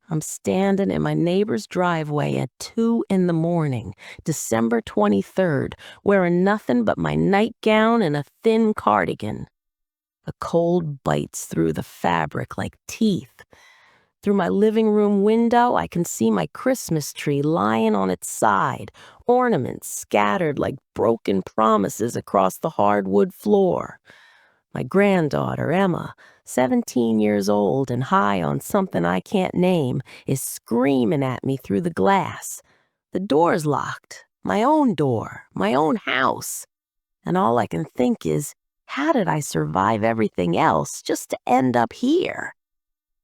I'm standing in my neighbor's driveway at 2 in the morning, December 23rd, wearing nothing but my nightgown and a thin cardigan. The cold bites through the fabric like teeth. Through my living room window, I can see my Christmas tree lying on its side, ornaments scattered like broken promises across the hardwood floor. My granddaughter, Emma, 17 years old and high on something I can't name, is screaming at me through the glass. The door's locked. My own door. My own house. And all I can think is, how did I survive everything else just to end up here?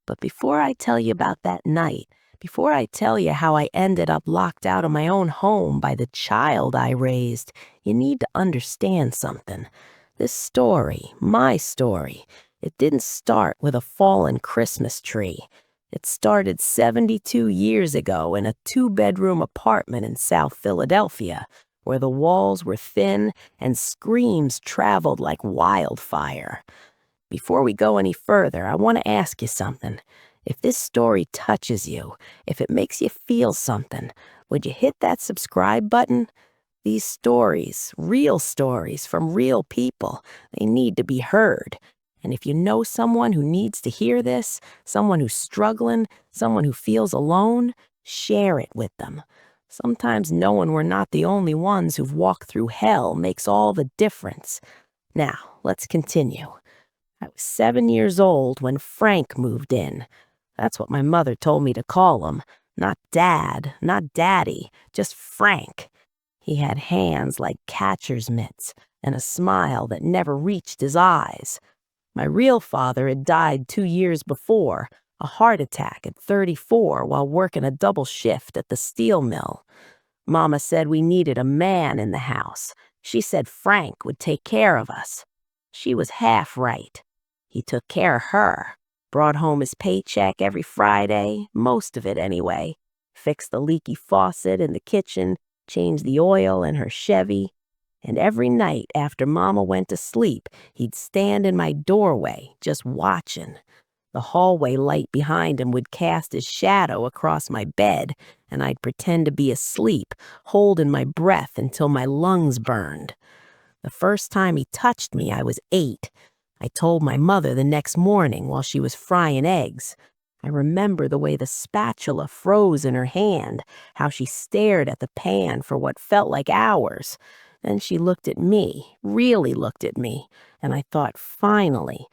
But before I tell you about that night, before I tell you how I ended up locked out of my own home by the child I raised, you need to understand something. This story, my story, it didn't start with a fallen Christmas tree. It started 72 years ago in a 2-bedroom apartment in South Philadelphia, where the walls were thin and screams traveled like wildfire. Before we go any further, I want to ask you something. If this story touches you, if it makes you feel something, would you hit that subscribe button? These stories, real stories from real people, they need to be heard. And if you know someone who needs to hear this, someone who's struggling, someone who feels alone, share it with them. Sometimes knowing we're not the only ones who've walked through hell makes all the difference. Now, let's continue. I was 7 years old when Frank moved in. That's what my mother told me to call him. Not Dad, not Daddy, just Frank. He had hands like catcher's mitts and a smile that never reached his eyes. My real father had died 2 years before, a heart attack at 34 while working a double shift at the steel mill. Mama said we needed a man in the house. She said Frank would take care of us. She was half right. He took care of her, brought home his paycheck every Friday, most of it anyway, fixed the leaky faucet in the kitchen, changed the oil in her Chevy, and every night after Mama went to sleep, he'd stand in my doorway, just watching. The hallway light behind him would cast his shadow across my bed, and I'd pretend to be asleep, holding my breath until my lungs burned. The first time he touched me, I was 8. I told my mother the next morning while she was frying eggs. I remember the way the spatula froze in her hand, how she stared at the pan for what felt like hours. Then she looked at me, really looked at me, and I thought, finally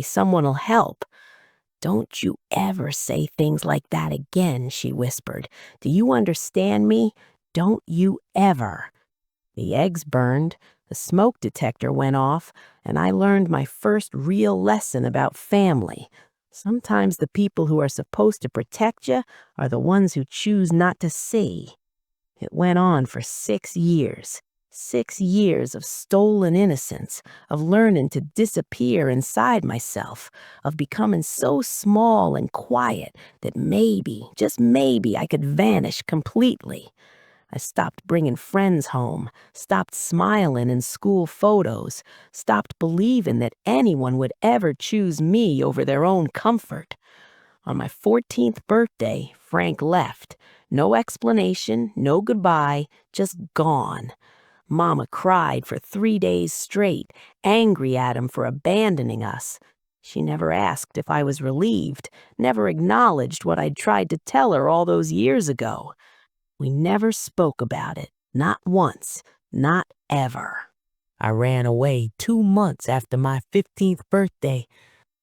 someone'll help. "Don't you ever say things like that again," she whispered. "Do you understand me? Don't you ever." The eggs burned, the smoke detector went off, and I learned my first real lesson about family. Sometimes the people who are supposed to protect you are the ones who choose not to see. It went on for 6 years. 6 years of stolen innocence, of learning to disappear inside myself, of becoming so small and quiet that maybe, just maybe, I could vanish completely. I stopped bringing friends home, stopped smiling in school photos, stopped believing that anyone would ever choose me over their own comfort. On my 14th birthday, Frank left. No explanation, no goodbye, just gone. Mama cried for 3 days straight, angry at him for abandoning us. She never asked if I was relieved, never acknowledged what I'd tried to tell her all those years ago. We never spoke about it, not once, not ever. I ran away 2 months after my 15th birthday.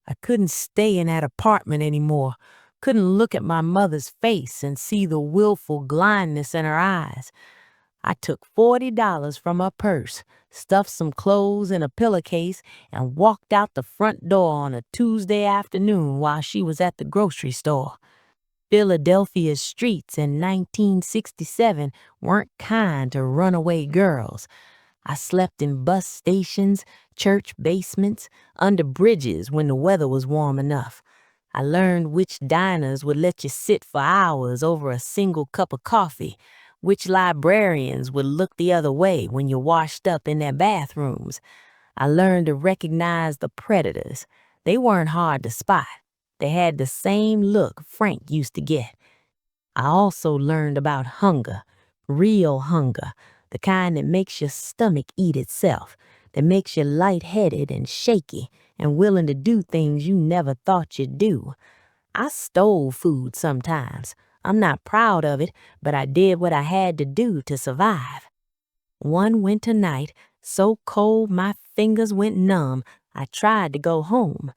I couldn't stay in that apartment anymore, couldn't look at my mother's face and see the willful blindness in her eyes. I took $40 from her purse, stuffed some clothes in a pillowcase, and walked out the front door on a Tuesday afternoon while she was at the grocery store. Philadelphia's streets in 1967 weren't kind to runaway girls. I slept in bus stations, church basements, under bridges when the weather was warm enough. I learned which diners would let you sit for hours over a single cup of coffee, which librarians would look the other way when you washed up in their bathrooms. I learned to recognize the predators. They weren't hard to spot. They had the same look Frank used to get. I also learned about hunger, real hunger, the kind that makes your stomach eat itself, that makes you lightheaded and shaky and willing to do things you never thought you'd do. I stole food sometimes. I'm not proud of it, but I did what I had to do to survive. One winter night, so cold my fingers went numb, I tried to go home.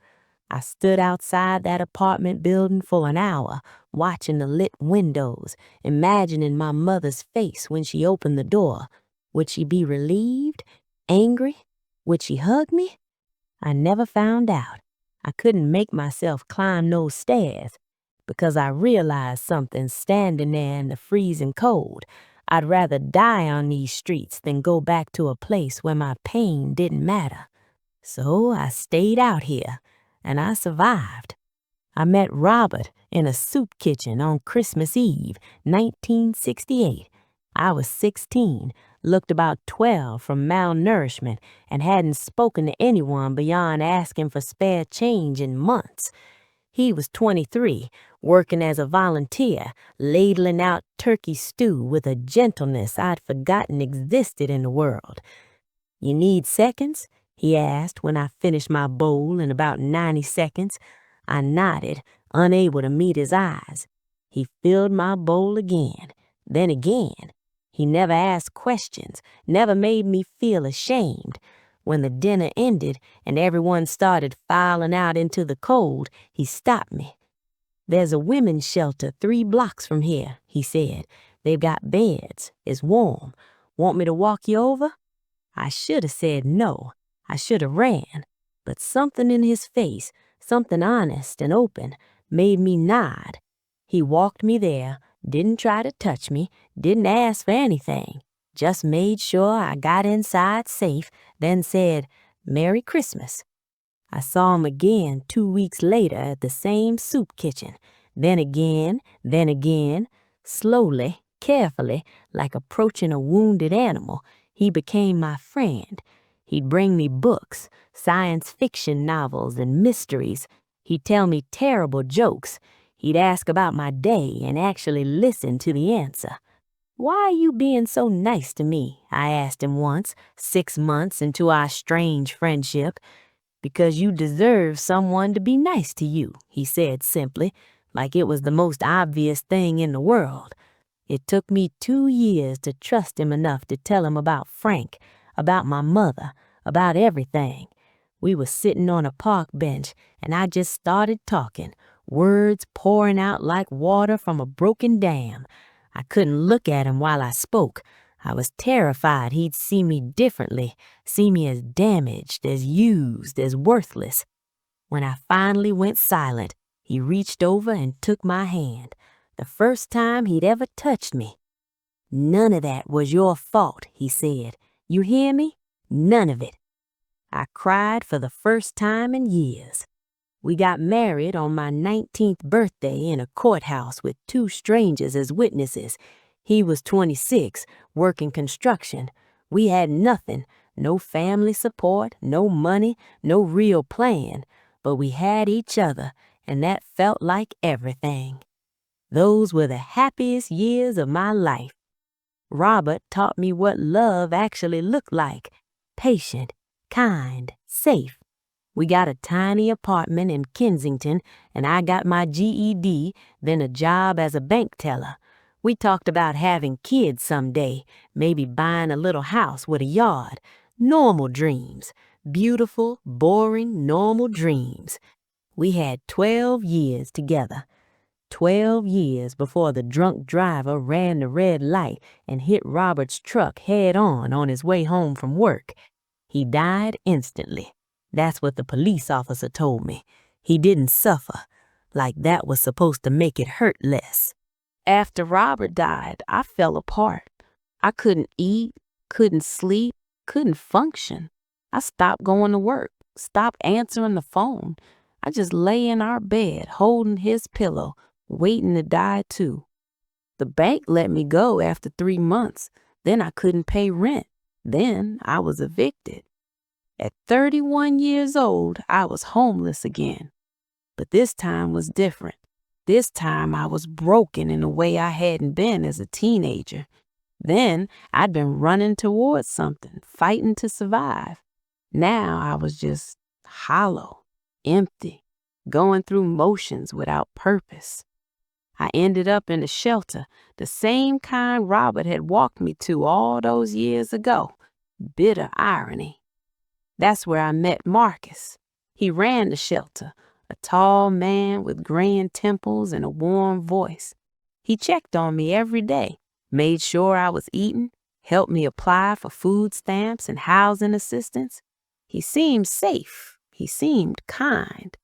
I stood outside that apartment building for an hour, watching the lit windows, imagining my mother's face when she opened the door. Would she be relieved? Angry? Would she hug me? I never found out. I couldn't make myself climb those stairs because I realized something standing there in the freezing cold. I'd rather die on these streets than go back to a place where my pain didn't matter. So I stayed out here, and I survived. I met Robert in a soup kitchen on Christmas Eve, 1968. I was 16, looked about 12 from malnourishment, and hadn't spoken to anyone beyond asking for spare change in months. He was 23, working as a volunteer, ladling out turkey stew with a gentleness I'd forgotten existed in the world. "You need seconds?" he asked when I finished my bowl in about 90 seconds. I nodded, unable to meet his eyes. He filled my bowl again, then again. He never asked questions, never made me feel ashamed. When the dinner ended and everyone started filing out into the cold, he stopped me. "There's a women's shelter 3 blocks from here," he said. "They've got beds. It's warm. Want me to walk you over?" I should have said no. I should have ran. But something in his face, something honest and open, made me nod. He walked me there, didn't try to touch me, didn't ask for anything, just made sure I got inside safe, then said, "Merry Christmas." I saw him again 2 weeks later at the same soup kitchen, then again, slowly, carefully, like approaching a wounded animal. He became my friend. He'd bring me books, science fiction novels and mysteries. He'd tell me terrible jokes. He'd ask about my day and actually listen to the answer. "Why are you being so nice to me?" I asked him once, 6 months into our strange friendship. "Because you deserve someone to be nice to you," he said simply, like it was the most obvious thing in the world. It took me 2 years to trust him enough to tell him about Frank, about my mother, about everything. We were sitting on a park bench, and I just started talking, words pouring out like water from a broken dam. I couldn't look at him while I spoke. I was terrified he'd see me differently, see me as damaged, as used, as worthless. When I finally went silent, he reached over and took my hand. The first time he'd ever touched me. "None of that was your fault," he said. "You hear me? None of it." I cried for the first time in years. We got married on my 19th birthday in a courthouse with 2 strangers as witnesses. He was 26, working construction. We had nothing, no family support, no money, no real plan, but we had each other, and that felt like everything. Those were the happiest years of my life. Robert taught me what love actually looked like: patient, kind, safe. We got a tiny apartment in Kensington, and I got my GED, then a job as a bank teller. We talked about having kids someday, maybe buying a little house with a yard. Normal dreams. Beautiful, boring, normal dreams. We had 12 years together. 12 years before the drunk driver ran the red light and hit Robert's truck head on his way home from work. He died instantly. That's what the police officer told me. He didn't suffer, like that was supposed to make it hurt less. After Robert died, I fell apart. I couldn't eat, couldn't sleep, couldn't function. I stopped going to work, stopped answering the phone. I just lay in our bed, holding his pillow, waiting to die too. The bank let me go after 3 months. Then I couldn't pay rent. Then I was evicted. At 31 years old, I was homeless again. But this time was different. This time I was broken in a way I hadn't been as a teenager. Then I'd been running towards something, fighting to survive. Now I was just hollow, empty, going through motions without purpose. I ended up in a shelter, the same kind Robert had walked me to all those years ago. Bitter irony. That's where I met Marcus. He ran the shelter, a tall man with graying temples and a warm voice. He checked on me every day, made sure I was eating, helped me apply for food stamps and housing assistance. He seemed safe. He seemed kind.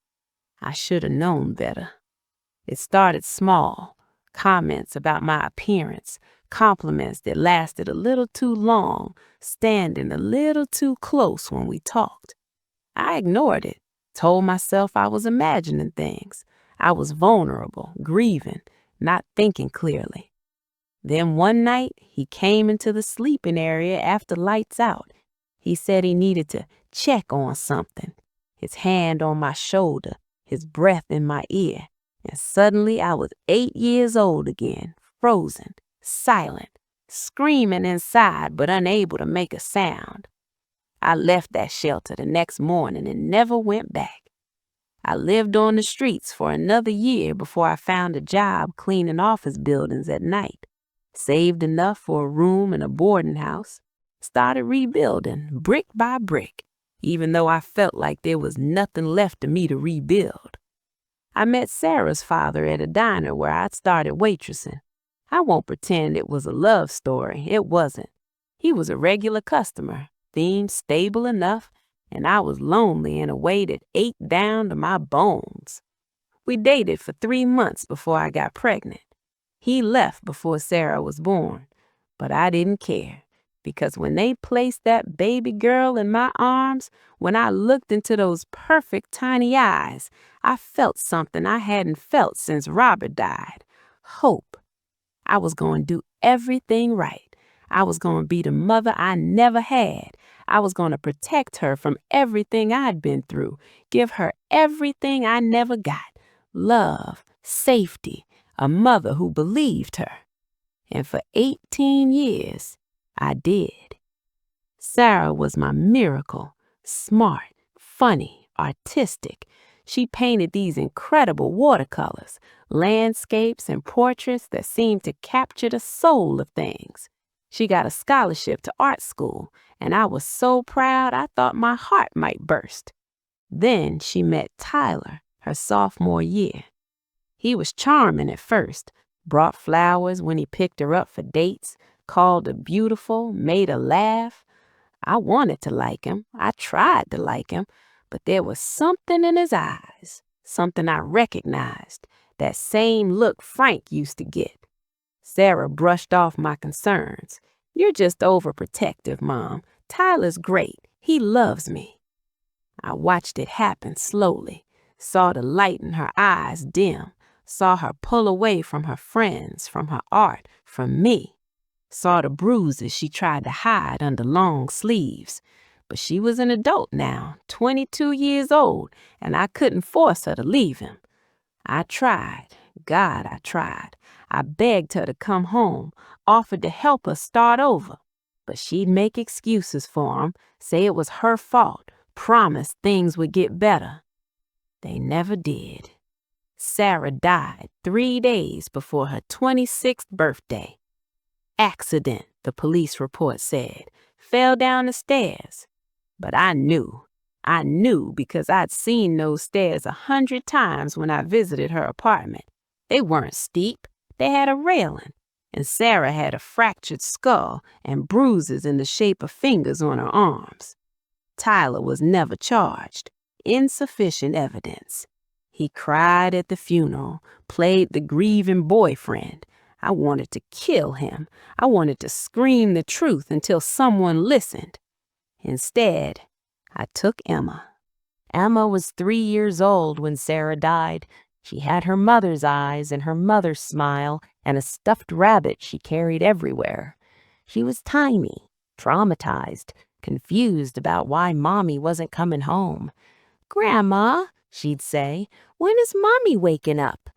I should have known better. It started small, comments about my appearance, compliments that lasted a little too long, standing a little too close when we talked. I ignored it, told myself I was imagining things. I was vulnerable, grieving, not thinking clearly. Then one night, he came into the sleeping area after lights out. He said he needed to check on something, his hand on my shoulder, his breath in my ear. And suddenly I was 8 years old again, frozen, silent, screaming inside but unable to make a sound. I left that shelter the next morning and never went back. I lived on the streets for another year before I found a job cleaning office buildings at night. Saved enough for a room in a boarding house. Started rebuilding, brick by brick, even though I felt like there was nothing left of me to rebuild. I met Sarah's father at a diner where I'd started waitressing. I won't pretend it was a love story. It wasn't. He was a regular customer, themed stable enough, and I was lonely in a way that ate down to my bones. We dated for 3 months before I got pregnant. He left before Sarah was born, but I didn't care. Because when they placed that baby girl in my arms, when I looked into those perfect tiny eyes, I felt something I hadn't felt since Robert died. Hope. I was going to do everything right. I was going to be the mother I never had. I was going to protect her from everything I'd been through, give her everything I never got. Love, safety, a mother who believed her. And for 18 years, I did. Sarah was my miracle, smart, funny, artistic. She painted these incredible watercolors, landscapes and portraits that seemed to capture the soul of things. She got a scholarship to art school, and I was so proud I thought my heart might burst. Then she met Tyler, her sophomore year. He was charming at first, brought flowers when he picked her up for dates, called her beautiful, made her laugh. I wanted to like him. I tried to like him, but there was something in his eyes, something I recognized, that same look Frank used to get. Sarah brushed off my concerns. You're just overprotective, Mom. Tyler's great. He loves me. I watched it happen slowly, saw the light in her eyes dim, saw her pull away from her friends, from her art, from me. Saw the bruises she tried to hide under long sleeves. But she was an adult now, 22 years old, and I couldn't force her to leave him. I tried. God, I tried. I begged her to come home, offered to help her start over. But she'd make excuses for him, say it was her fault, promise things would get better. They never did. Sarah died 3 days before her 26th birthday. Accident, the police report said. Fell down the stairs. But I knew because I'd seen those stairs 100 times when I visited her apartment. They weren't steep. They had a railing. And Sarah had a fractured skull and bruises in the shape of fingers on her arms. Tyler was never charged. Insufficient evidence. He cried at the funeral, played the grieving boyfriend. I wanted to kill him. I wanted to scream the truth until someone listened. Instead, I took Emma. Emma was 3 years old when Sarah died. She had her mother's eyes and her mother's smile and a stuffed rabbit she carried everywhere. She was tiny, traumatized, confused about why Mommy wasn't coming home. "Grandma," She'd say, "When is Mommy waking up?"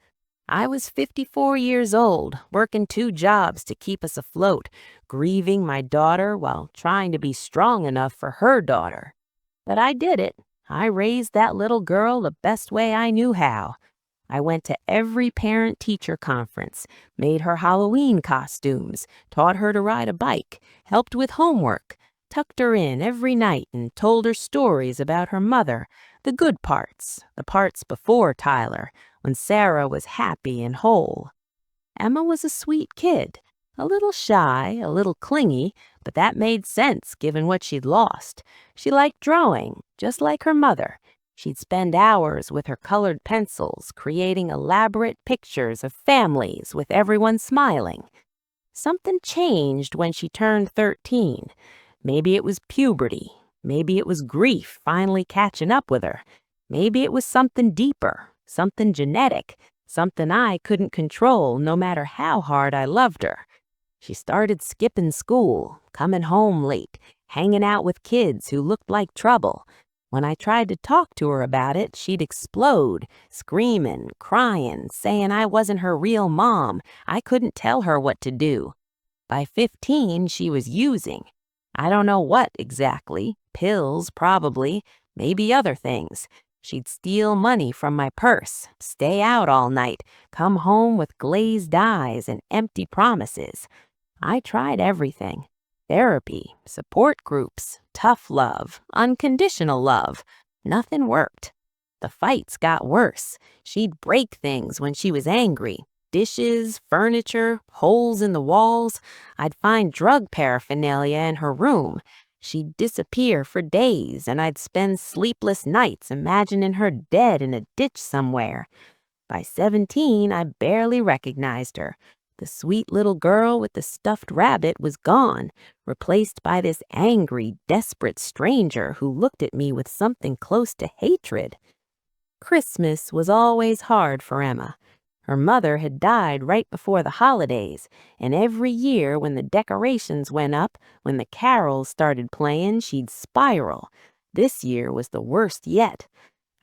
I was 54 years old, working 2 jobs to keep us afloat, grieving my daughter while trying to be strong enough for her daughter. But I did it. I raised that little girl the best way I knew how. I went to every parent-teacher conference, made her Halloween costumes, taught her to ride a bike, helped with homework, tucked her in every night and told her stories about her mother, the good parts, the parts before Tyler, when Sarah was happy and whole. Emma was a sweet kid, a little shy, a little clingy, but that made sense given what she'd lost. She liked drawing, just like her mother. She'd spend hours with her colored pencils, creating elaborate pictures of families with everyone smiling. Something changed when she turned 13. Maybe it was puberty. Maybe it was grief finally catching up with her. Maybe it was something deeper, something genetic, something I couldn't control no matter how hard I loved her. She started skipping school, coming home late, hanging out with kids who looked like trouble. When I tried to talk to her about it, she'd explode, screaming, crying, saying I wasn't her real mom. I couldn't tell her what to do. By 15, she was using. I don't know what exactly. Pills, probably. Maybe other things. She'd steal money from my purse, stay out all night, come home with glazed eyes and empty promises. I tried everything. Therapy, support groups, tough love, unconditional love. Nothing worked. The fights got worse. She'd break things when she was angry. Dishes, furniture, holes in the walls. I'd find drug paraphernalia in her room. She'd disappear for days, and I'd spend sleepless nights imagining her dead in a ditch somewhere. By 17, I barely recognized her. The sweet little girl with the stuffed rabbit was gone, replaced by this angry, desperate stranger who looked at me with something close to hatred. Christmas was always hard for Emma. Her mother had died right before the holidays, and every year when the decorations went up, when the carols started playing, she'd spiral. This year was the worst yet.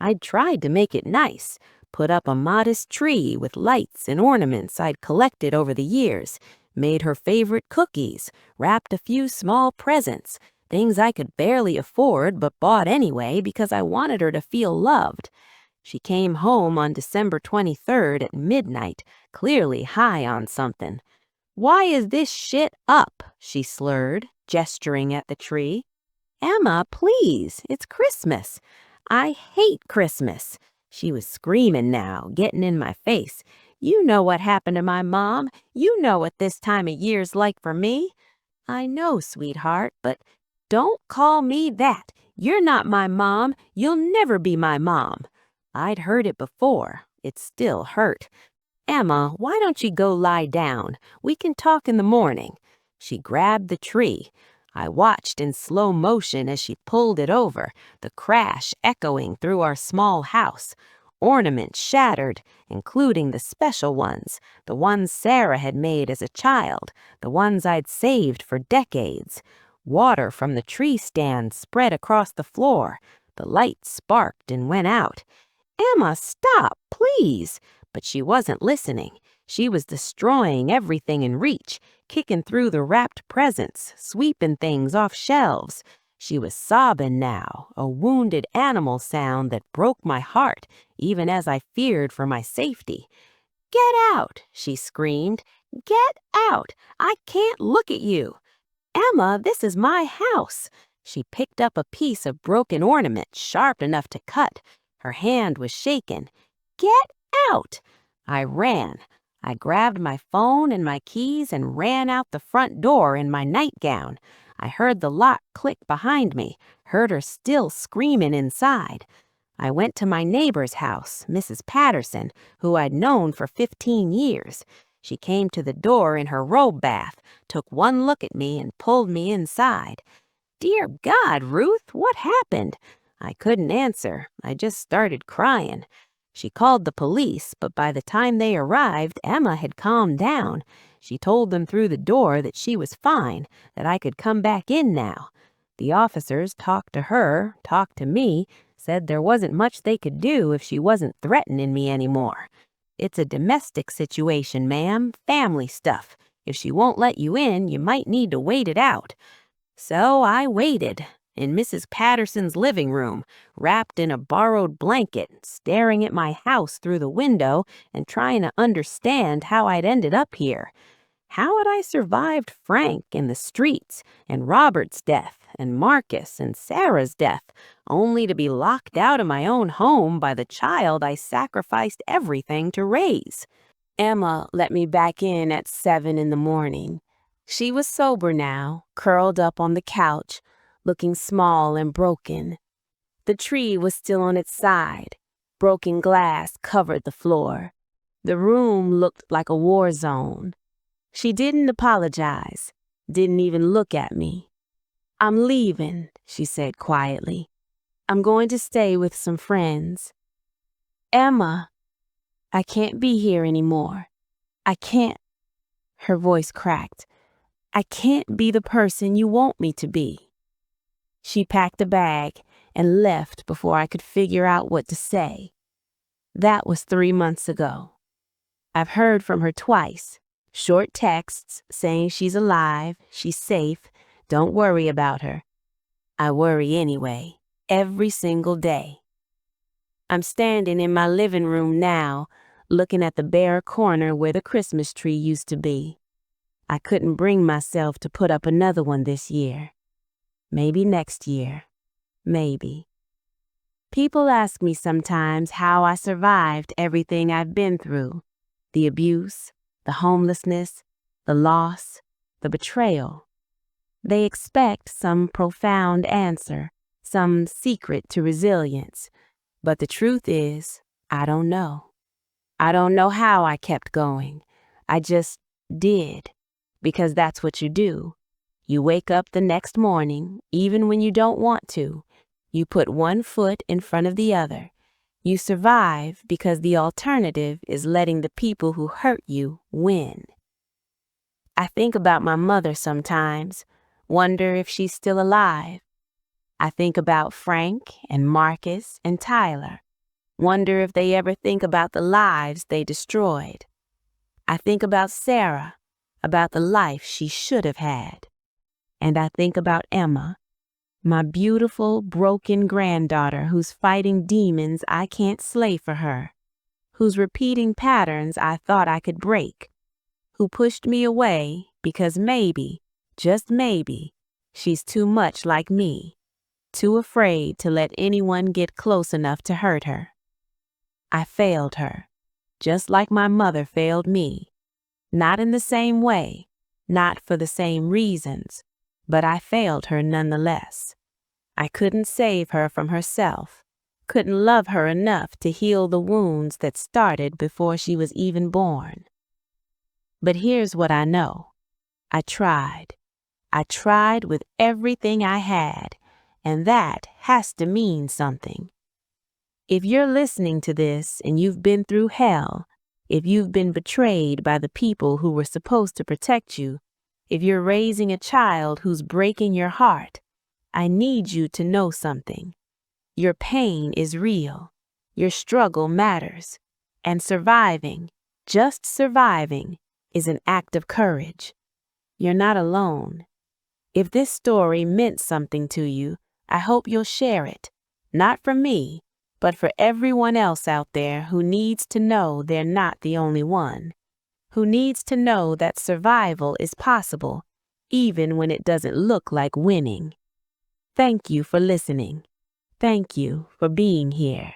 I'd tried to make it nice, put up a modest tree with lights and ornaments I'd collected over the years, made her favorite cookies, wrapped a few small presents, things I could barely afford but bought anyway because I wanted her to feel loved. She came home on December 23rd at midnight, clearly high on something. "Why is this shit up?" she slurred, gesturing at the tree. "Emma, please, it's Christmas." "I hate Christmas." She was screaming now, getting in my face. "You know what happened to my mom. You know what this time of year's like for me." "I know, sweetheart, but don't call me that. You're not my mom. You'll never be my mom." I'd heard it before. It still hurt. "Emma, why don't you go lie down? We can talk in the morning." She grabbed the tree. I watched in slow motion as she pulled it over, the crash echoing through our small house. Ornaments shattered, including the special ones, the ones Sarah had made as a child, the ones I'd saved for decades. Water from the tree stand spread across the floor. The light sparked and went out. "Emma, stop, please." But she wasn't listening. She was destroying everything in reach, kicking through the wrapped presents, sweeping things off shelves. She was sobbing now, a wounded animal sound that broke my heart, even as I feared for my safety. "Get out," she screamed. "Get out. I can't look at you." "Emma, this is my house." She picked up a piece of broken ornament, sharp enough to cut. Her hand was shaken. "Get out." I ran. I grabbed my phone and my keys and ran out the front door in my nightgown. I heard the lock click behind me, heard her still screaming inside. I went to my neighbor's house, Mrs. Patterson, who I'd known for 15 years. She came to the door in her robe bath, took one look at me and pulled me inside. "Dear God, Ruth, what happened?" I couldn't answer. I just started crying. She called the police, but by the time they arrived, Emma had calmed down. She told them through the door that she was fine, that I could come back in now. The officers talked to her, talked to me, said there wasn't much they could do if she wasn't threatening me anymore. It's a domestic situation, ma'am, family stuff. If she won't let you in, you might need to wait it out. So I waited in Mrs. Patterson's living room, wrapped in a borrowed blanket, staring at my house through the window and trying to understand how I'd ended up here. How had I survived Frank and the streets, and Robert's death, and Marcus and Sarah's death, only to be locked out of my own home by the child I sacrificed everything to raise? Emma let me back in at 7 in the morning. She was sober now, curled up on the couch, looking small and broken. The tree was still on its side. Broken glass covered the floor. The room looked like a war zone. She didn't apologize, didn't even look at me. "I'm leaving," she said quietly. "I'm going to stay with some friends." "Emma, I can't be here anymore. I can't." Her voice cracked. "I can't be the person you want me to be." She packed a bag and left before I could figure out what to say. That was 3 months ago. I've heard from her twice. Short texts saying she's alive, she's safe, don't worry about her. I worry anyway, every single day. I'm standing in my living room now, looking at the bare corner where the Christmas tree used to be. I couldn't bring myself to put up another one this year. Maybe next year. Maybe. People ask me sometimes how I survived everything I've been through. The abuse, the homelessness, the loss, the betrayal. They expect some profound answer, some secret to resilience. But the truth is, I don't know. I don't know how I kept going. I just did, because that's what you do. You wake up the next morning, even when you don't want to. You put one foot in front of the other. You survive because the alternative is letting the people who hurt you win. I think about my mother sometimes, wonder if she's still alive. I think about Frank and Marcus and Tyler, wonder if they ever think about the lives they destroyed. I think about Sarah, about the life she should have had. And I think about Emma, my beautiful, broken granddaughter who's fighting demons I can't slay for her, who's repeating patterns I thought I could break, who pushed me away because maybe, just maybe, she's too much like me, too afraid to let anyone get close enough to hurt her. I failed her, just like my mother failed me. Not in the same way, not for the same reasons, but I failed her nonetheless. I couldn't save her from herself, couldn't love her enough to heal the wounds that started before she was even born. But here's what I know. I tried. I tried with everything I had, and that has to mean something. If you're listening to this and you've been through hell, if you've been betrayed by the people who were supposed to protect you, if you're raising a child who's breaking your heart, I need you to know something. Your pain is real. Your struggle matters. And surviving, just surviving, is an act of courage. You're not alone. If this story meant something to you, I hope you'll share it. Not for me, but for everyone else out there who needs to know they're not the only one. Who needs to know that survival is possible, even when it doesn't look like winning. Thank you for listening. Thank you for being here.